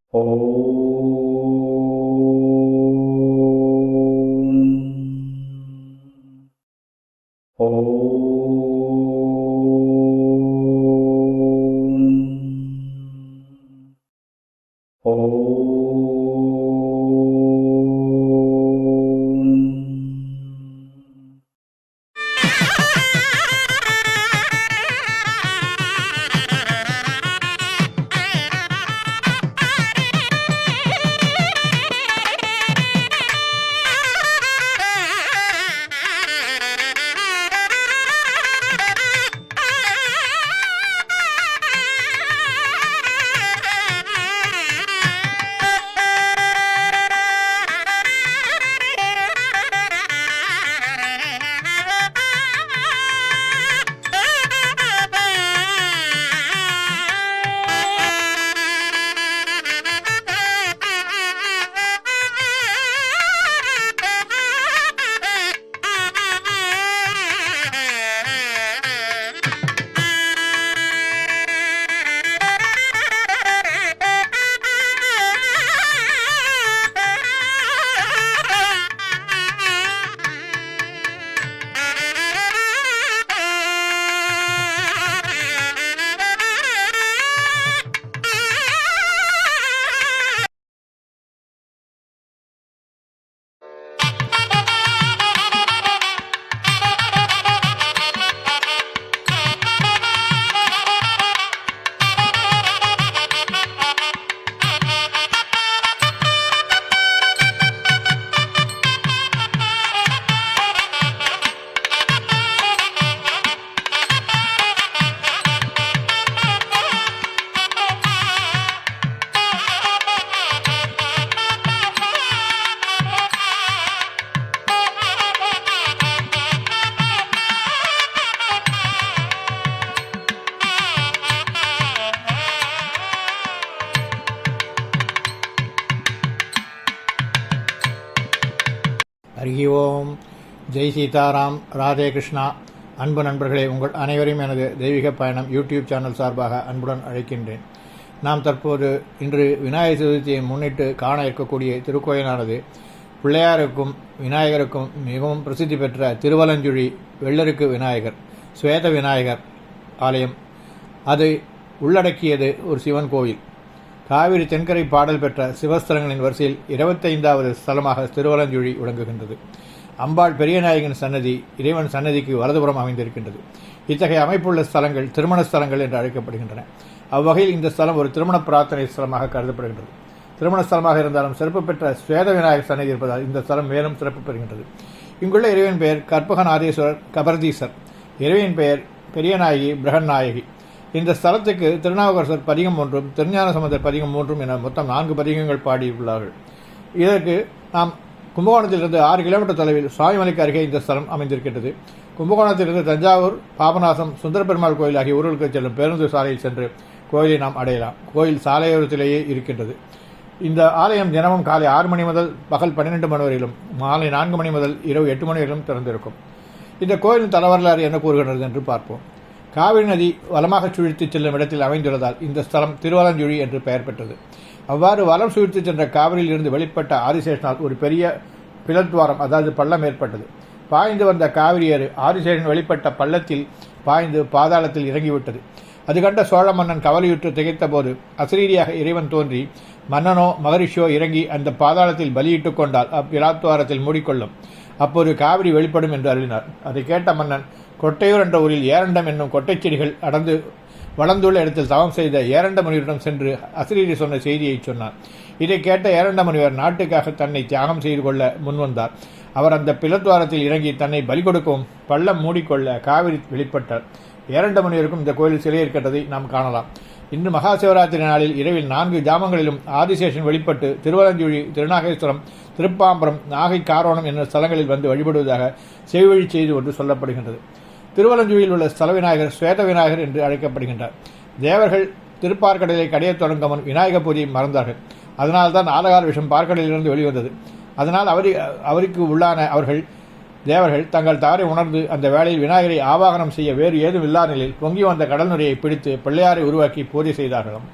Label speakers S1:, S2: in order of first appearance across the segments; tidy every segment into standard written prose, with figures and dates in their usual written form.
S1: ஹரி ஓம். ஜெய் சீதாராம். ராதே கிருஷ்ணா. அன்பு நண்பர்களே, உங்கள் அனைவரையும் எனது தெய்வீக பயணம் யூடியூப் சேனல் சார்பாக அன்புடன் அழைக்கின்றேன். நாம் தற்போது இன்று விநாயகர் சதுர்த்தியை முன்னிட்டு காண இருக்கக்கூடிய திருக்கோயிலானது பிள்ளையாருக்கும் விநாயகருக்கும் மிகவும் பிரசித்தி பெற்ற திருவலஞ்சுழி வெள்ளருக்கு விநாயகர் ஸ்வேத விநாயகர் ஆலயம். அது உள்ளடக்கியது ஒரு சிவன் கோவில். காவிரி தென்கரை பாடல் பெற்ற சிவஸ்தலங்களின் வரிசையில் 25வது ஸ்தலமாக திருவலஞ்சுழி விளங்குகின்றது. அம்பாள் பெரியநாயகன் சன்னதி இறைவன் சன்னதிக்கு வலதுபுறம் அமைந்திருக்கின்றது. இத்தகைய அமைப்புள்ள ஸ்தலங்கள் திருமண ஸ்தலங்கள் என்று அழைக்கப்படுகின்றன. அவ்வகையில் இந்த ஸ்தலம் ஒரு திருமண பிரார்த்தனை ஸ்தலமாக கருதப்படுகின்றது. திருமண ஸ்தலமாக இருந்தாலும் சிறப்பு பெற்ற ஸ்வேத விநாயகர் சன்னதி இருப்பதால் இந்த ஸ்தலம் மேலும் சிறப்பு பெறுகின்றது. இங்குள்ள இறைவன் பெயர் கற்பகநாதேஸ்வரர் கபர்தீசர். இறைவன் பெயர் பெரியநாயகி பிரகன்நாயகி. இந்த ஸ்தலத்துக்கு திருநாவுக்கரசர் பதிகம் 1, திருஞான சம்பந்தர் பதிகம் 3 என மொத்தம் 4 பதிகங்கள் பாடியுள்ளார்கள். இதற்கு நாம் கும்பகோணத்திலிருந்து 6 கிலோமீட்டர் தொலைவில் சுவாமிமலைக்கு அருகே இந்த ஸ்தலம் அமைந்திருக்கின்றது. கும்பகோணத்திலிருந்து தஞ்சாவூர், பாபநாசம், சுந்தரபெருமாள் கோயில் ஆகிய ஊர்களுக்கு செல்லும் பேருந்து சாலையில் சென்று கோயிலை நாம் அடையலாம். கோயில் சாலையோரத்திலேயே இருக்கின்றது. இந்த ஆலயம் தினமும் காலை 6 மணி முதல் பகல் 12 மணி வரையிலும், மாலை 4 மணி முதல் இரவு 8 மணி வரையிலும் திறந்திருக்கும். இந்த கோயிலின் தலவரலாறு என்ன கூறுகின்றது என்று பார்ப்போம். காவிரி நதி வலமாக சுழித்து செல்லும் இடத்தில் அமைந்துள்ளதால் இந்த ஸ்தலம் திருவலஞ்சுழி என்று பெயர் பெற்றது. அவ்வாறு வலம் சுழித்து சென்ற காவிரியில் இருந்து வெளிப்பட்ட ஆதிசேஷனால் ஒரு பெரிய பிளத்வாரம், அதாவது பள்ளம் ஏற்பட்டது. பாய்ந்து வந்த காவிரியர் ஆதிசேஷன் வெளிப்பட்ட பள்ளத்தில் பாய்ந்து பாதாளத்தில் இறங்கிவிட்டது. அது கண்ட சோழ மன்னன் கவலையுற்று திகைத்த போது அசரீரியாக இறைவன் தோன்றி, மன்னனோ மகரிஷியோ இறங்கி அந்த பாதாளத்தில் பலியிட்டுக் கொண்டால் அப்பிலாத்வாரத்தில் மூடிக்கொள்ளும், அப்போது காவிரி வெளிப்படும் என்று அருளினார். அதை கேட்ட மன்னன் கொட்டையூர் என்ற ஊரில் ஏரண்டம் என்னும் கொட்டைச் செடிகள் அடர்ந்து வளர்ந்துள்ள இடத்தில் தவம் செய்த ஏரண்ட முனிவரிடம் சென்று அசரீரி சொன்ன செய்தியை சொன்னார். இதை கேட்ட ஏரண்ட முனிவர் நாட்டுக்காக தன்னை தியாகம் செய்து கொள்ள முன்வந்தார். அவர் அந்த பிளத்வாரத்தில் இறங்கி தன்னை பலி கொடுக்கவும் பள்ளம் மூடிக்கொள்ள காவிரி வெளிப்பட்டார். ஏரண்ட முனிவருக்கும் இந்த கோயிலில் சிலை இருக்கின்றதை நாம் காணலாம். இன்று மகா சிவராத்திரி நாளில் இரவில் 4 ஜாமங்களிலும் ஆதிசேஷன் வெளிப்பட்டு திருவலஞ்சுழி, திருநாகேஸ்வரம், திருப்பாம்பரம், நாகை காரோணம் என்ற ஸ்தலங்களில் வந்து வழிபடுவதாக செவிவழி செய்தி ஒன்று சொல்லப்படுகின்றது. திருவலஞ்சுழியில் உள்ள ஸ்தல விநாயகர் ஸ்வேத விநாயகர் என்று அழைக்கப்படுகின்றார். தேவர்கள் திருப்பார்கடலை கடையத் தொடங்கும் முன் விநாயக பூஜையை மறந்தார்கள். அதனால்தான் ஆலகால விஷம் பார்க்கடலிலிருந்து வெளிவந்தது. அதனால் அவருக்கு உள்ளான தேவர்கள் தங்கள் தவறை உணர்ந்து அந்த வேளையில் விநாயகரை ஆவாகனம் செய்ய வேறு ஏதும் இல்லாத நிலையில் பொங்கி வந்த கடல் நுரையை பிடித்து பிள்ளையாரை உருவாக்கி பூஜை செய்தார்களாம்.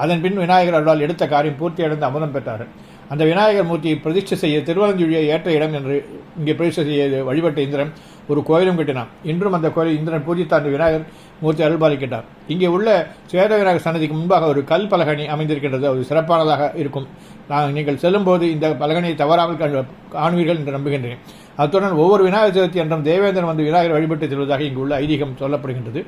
S1: அதன் பின் விநாயகர் அருளால் எடுத்த காரியம் பூர்த்தியடைந்து அமுதம் பெற்றார்கள். அந்த விநாயகர் மூர்த்தியை பிரதிஷ்டை செய்ய திருவலஞ்சுழியை ஏற்ற இடம் என்று இங்கே பிரதிஷ்டை செய்ய வழிபட்ட இந்திரன் ஒரு கோயிலும் கட்டினான். இன்றும் அந்த கோயிலில் இந்திரன் பூஜித்த அந்த விநாயகர் மூர்த்தி அருள்பாலிக்கின்றார். இங்கே உள்ள சுவேத விநாயகர் சன்னதிக்கு முன்பாக ஒரு கல் பலகணி அமைந்திருக்கின்றது. அது சிறப்பானதாக இருக்கும். நீங்கள் செல்லும்போது இந்த பலகனியை தவறாமல் காணுவீர்கள் என்று நம்புகின்றேன். அத்துடன் ஒவ்வொரு விநாயகர் சதுர்த்தி என்றும் தேவேந்திரன் வந்து விநாயகர் வழிபட்டு செல்வதாக இங்கு உள்ள ஐதீகம் சொல்லப்படுகின்றது.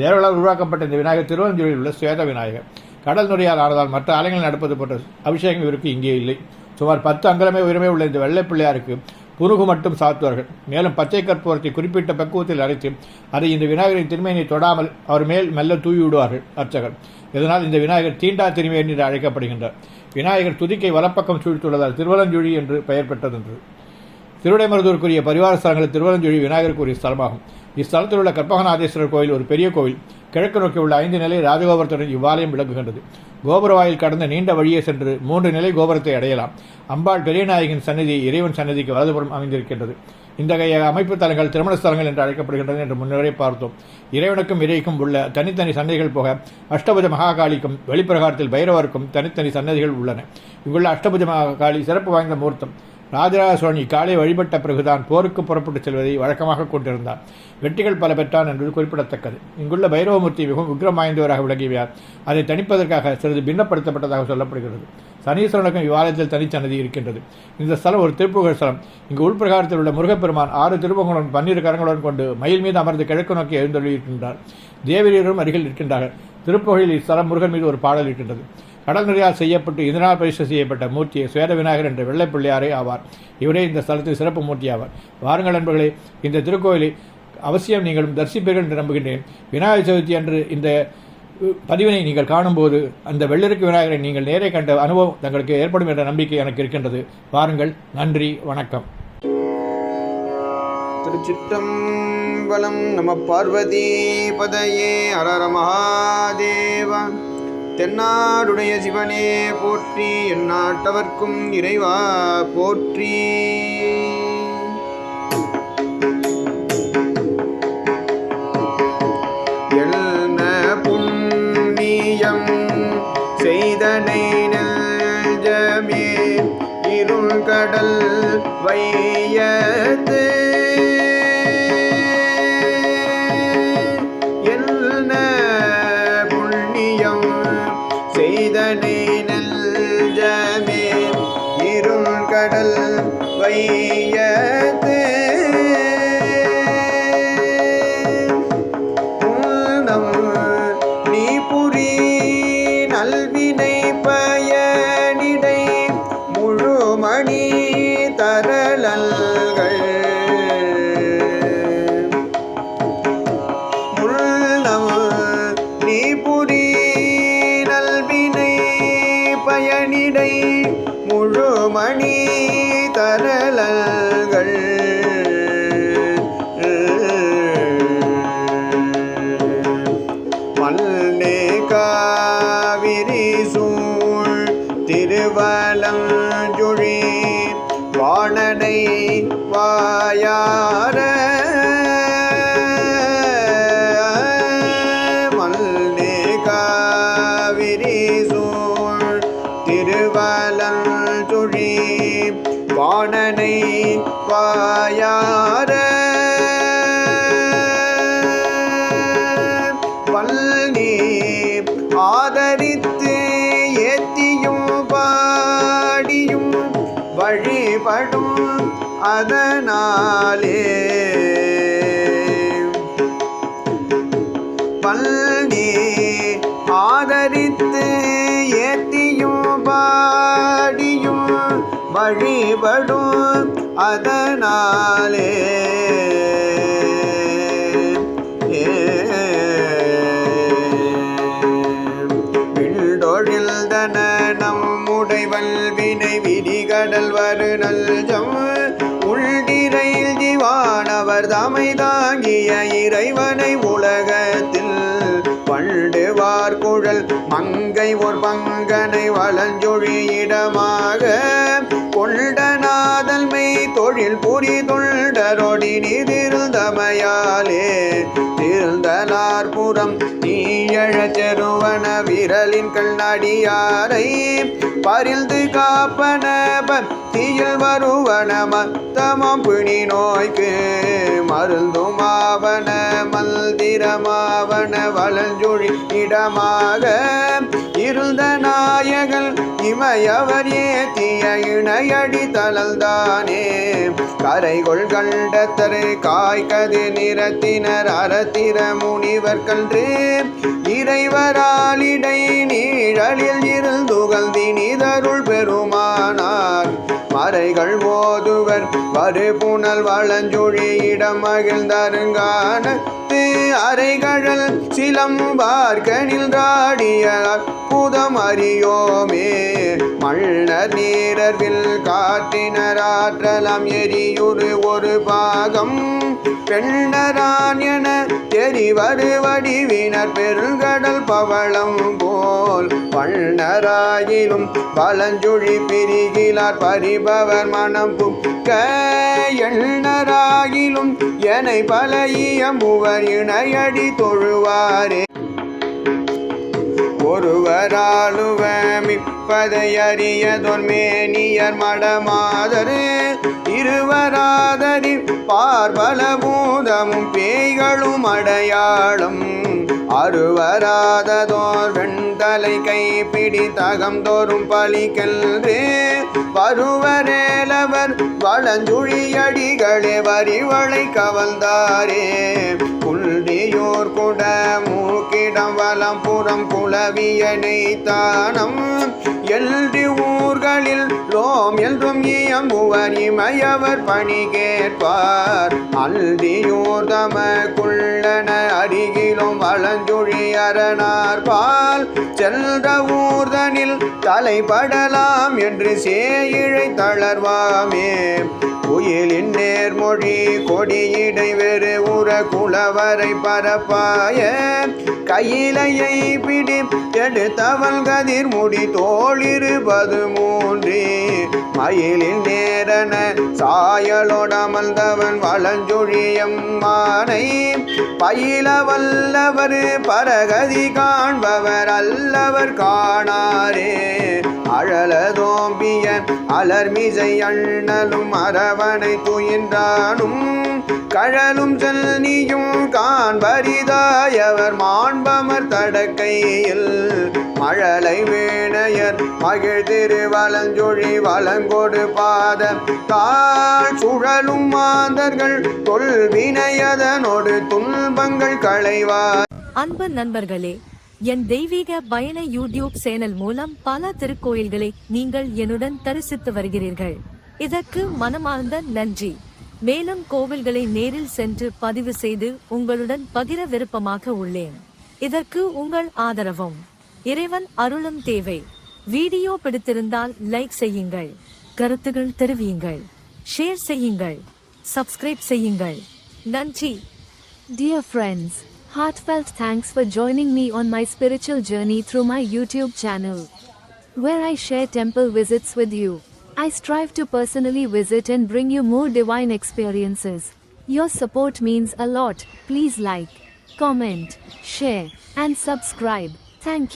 S1: தேவர்களால் உருவாக்கப்பட்ட இந்த விநாயகர் திருவலஞ்சுழியில் உள்ள சுவேத விநாயகர் கடல் நுரையால் ஆனதால் மற்ற ஆலயங்கள் நடப்பது போன்ற அபிஷேகம் இவருக்கு இங்கே இல்லை. சுமார் 10 அங்கலமே உயரமே உள்ள இந்த வெள்ளை பிள்ளையாருக்கு புனுகு மட்டும் சாத்துவார்கள். மேலும் பச்சை கற்பூரத்தை குறிப்பிட்ட பக்குவத்தில் அரைத்து அதை இந்த விநாயகரின் திருமேனியை தொடாமல் அவர் மேல் மெல்ல தூவி விடுவார்கள் அர்ச்சகர். இதனால் இந்த விநாயகர் தீண்டா திருமேனி என்று அழைக்கப்படுகின்றார். விநாயகர் துதிக்கை வலப்பக்கம் சூழ்த்துள்ளதால் திருவலஞ்சுழி என்று பெயர் பெற்றதென்று. திருவிடைமருதூருக்குரிய பரிவார ஸ்தலங்களில் திருவலஞ்சுழி விநாயகருக்குரிய ஸ்தலமாகும். இஸ்தலத்தில் உள்ள கற்பகநாதேஸ்வரர் கோயில் ஒரு பெரிய கோவில். கிழக்கு நோக்கி உள்ள 5 நிலை ராஜகோபுரத்துடன் இவ்வாலயம் விளங்குகின்றது. கோபுர வாயில் கடந்த நீண்ட வழியே சென்று 3 நிலை கோபுரத்தை அடையலாம். அம்பாள் பெரியநாயகின் சன்னதி இறைவன் சன்னதிக்கு வலதுபுறம் அமைந்திருக்கின்றது. இத்தகைய அமைப்பு தலங்கள் திருமண ஸ்தலங்கள் என்று அழைக்கப்படுகின்றன என்று முன்னரே பார்த்தோம். இறைவனுக்கும் இறைக்கும் உள்ள தனித்தனி சன்னதிகள் போக அஷ்டபுஜ மகாகாளிக்கும் வெளிப்பிரகாரத்தில் பைரவருக்கும் தனித்தனி சன்னதிகள் உள்ளன. இங்குள்ள அஷ்டபுஜ மகாகாளி சிறப்பு வாய்ந்த மூர்த்தம். ராஜராஜ சோழன் இக்காலை வழிபட்ட பிறகுதான் போருக்கு புறப்பட்டு செல்வதை வழக்கமாக கொண்டிருந்தார். வெற்றிகள் பல பெற்றான் என்பது குறிப்பிடத்தக்கது. இங்குள்ள பைரவமூர்த்தி மிகவும் உக்ரம் வாய்ந்தவராக விளங்கியவர். அதை தணிப்பதற்காக சிறிது பின்னப்படுத்தப்பட்டதாக சொல்லப்படுகிறது. சனீஸ்வரனுக்கும் இவ்வாலயத்தில் தனிச்சன்னதி இருக்கின்றது. இந்த ஸ்தலம் ஒரு திருப்புகழ் ஸ்தலம். இங்கு உள்பிரகாரத்தில் உள்ள முருகப்பெருமான் 6 திருமுகங்களுடன் 12 கரங்களுடன் கொண்டு மயில் மீது அமர்ந்து கிழக்கு நோக்கி எழுந்தொழியிருக்கின்றார். தேவியரும் அருகில் இருக்கின்றார்கள். திருப்புகழில் இஸ்தலம் முருகன் மீது ஒரு பாடல் இருக்கின்றது. கடல் நிறையால் செய்யப்பட்டு இதனால் பிரதிஷ்டை செய்யப்பட்ட மூர்த்தியை சுவேத விநாயகர் என்ற வெள்ளை பிள்ளையாரே ஆவார். இவரே இந்த ஸ்தலத்தில் சிறப்பு மூர்த்தி ஆவார். வாருங்கள் நண்பர்களே, இந்த திருக்கோயிலை அவசியம் நீங்களும் தரிசிப்பீர்கள் என்று நம்புகின்றேன். விநாயகர் சதுர்த்தி அன்று இந்த பதிவினை நீங்கள் காணும்போது அந்த வெள்ளருக்கு விநாயகரை நீங்கள் நேரே கண்ட அனுபவம் தங்களுக்கு ஏற்படும் என்ற நம்பிக்கை எனக்கு இருக்கின்றது. வாருங்கள். நன்றி, வணக்கம்.
S2: திருச்சிற்றம்பலம். நம பார்வதி பதையே. அரர மகாதேவா. தென்னாடுடைய சிவனே போற்றி. எந்நாட்டவர்க்கும் இறைவா போற்றி. என்ன புண்ணியம் செய்தனை நெஞ்சமே இருள் கடல் வையத்து செய்தனை நெஞ்சமே இருள் கடல் வையத்து உன்னம் நீ புரி நல்வினை பயனிடை முழுமணி தரலல்கள் முள்ளம் நீ புரி பயனிடை முழுமணி தரலல்கள் மல்லே காவிரி சூழ் திருவலஞ்சுழி வாணனை வாயார மல்லே காவிரி சூழ் திருவலஞ்சுழி வாணனை வாயார பல்நீ ஆதரித்து ஏத்தியும் பாடியும் வழிபடும் அதனாலே பல்நீ ஆதரித்து ஏத்தியும் பாடியும் வழிபடும் அதனாலே விண்டொழில் தன நம்முடைவல் வினை விதிகடல் வரு நல்ஜம் உள்திரையில் ஜீவானவர் தமை தாங்கிய இறைவனை உலகத்தில் வண்டு வார்குழல் மங்கை ஒரு பங்கனை வளஞ்சொழியிடமாக கொண்டநாதல்மை தொழில் புரி தொண்டரொடி நீதிருந்தமையாலே திருந்தலார்புறம் நீழச் செருவன விரலின் கண்ணடியாரை பரிந்து காப்பன பக்தியில் வருவன மத்தமம் பிணி நோய்க்கு மருந்துமாவன மல்திரமாவன வளஞ்சொழி இடமாக இருந்த நாயகல் இமையவர் ஏத்திய இணையடி தளல்தானே கரைகொள் கண்டத்தரு காய்கது நிறத்தினர் அறத்திர முனிவர் கன்று இறைவராலிடை நீழலில் இருந்துகழ்ந்தினிதருள் பெருமானார் மறைகள் ஓதுவர் வருபுணல் வளஞ்சொழியிடம் மகிழ்ந்தருங்கானத்து அறைகழல் சிலம்பார்கனில் ராடிய அற்புதம் அறியோமே மன்னர் நீரர்வில் காற்றினராற்றலாம் எரியுறு ஒரு பாகம் பெண்ணரான் என தெரிவரு வடிவினர் பெருங்கடல் பவளம் போல் வண்ணராயிலும் பலஞ்சொழி பிரிகிலார் பரிபவர் மனம் புக்க எண்ணராகிலும் எனை பல இயம்புவர் இணையடி தொழுவாரே ஒருவராளுவமிப்பதை அறியதொன்மேனியர் மடமாதரு இருவராதரி பார்பலபூதமும் பேய்களும் அடையாளம் அருவராததோர் வெண்தலை கைப்பிடி தகம் தோறும் பலிக்கெல்றே வருவரேலவர் வளஞ்சுழியடிகளே வரிவளை கவல்தாரே புல்தியோர் குட மூக்கிடம் வலம்புறம் குளவியனை தானம் எல்டி ஊர்களில் லோம் என்றும் இயம்புவர் இமையவர் பணி கேட்பார் அல்தியோர் தமக்குள்ளன அருகிலும் வளஞ்சொழி அரணார் பால் செல்ற ஊர்தனில் தலைப்படலாம் என்று சேயிழை தளர்வாமே குயிலின் நேர்மொழி கொடியிடை வெறு உற குளவரை பரப்பாய கையிலையை பிடி எடுத்தவள் கதிர் முடி தோளிருபது மூன்றே மயிலில் நேரன சாயலோடமர்ந்தவன் வளஞ்சொழியம் மானை பயில வல்லவர் பரகதி காண்பவர் அல்லவர் காணாரே அழலதோம்பிய அலர்மிசை அண்ணலும் அரவணை துயின்றானும் கழலும் செல்னியும் காண்பரிதாயவர் மாண்பமர் தடக்கையில் மழலை வேணையர் மகிழ் திருவலஞ்சொழி வளங்கொடு பாத தாழ் சுழலும் மாந்தர்கள் தொல்வினையதனோடு துன்பங்கள் களைவார்.
S3: அன்பு நண்பர்களே, என் தெய்வீக பயண யூடியூப் சேனல் மூலம் பல திருக்கோயில்களை நீங்கள் என்னுடன் தரிசித்து வருகிறீர்கள். இதற்கு மனமார்ந்த நன்றி. மேலும் கோவில்களை நேரில் சென்று பதிவு செய்து உங்களுடன் பகிர விருப்பமாக உள்ளேன். இதற்கு உங்கள் ஆதரவும் இறைவன் அருளும் தேவை. வீடியோ பிடித்திருந்தால் லைக் செய்யுங்கள், கருத்துகள் தெரிவியுங்கள், ஷேர் செய்யுங்கள், சப்ஸ்கிரைப் செய்யுங்கள். நன்றி.
S4: Dear friends, heartfelt thanks for joining me on my spiritual journey through my YouTube channel, where I share temple visits with you. I strive to personally visit and bring you more divine experiences. Your support means a lot. Please like, comment, share, and subscribe. Thank you.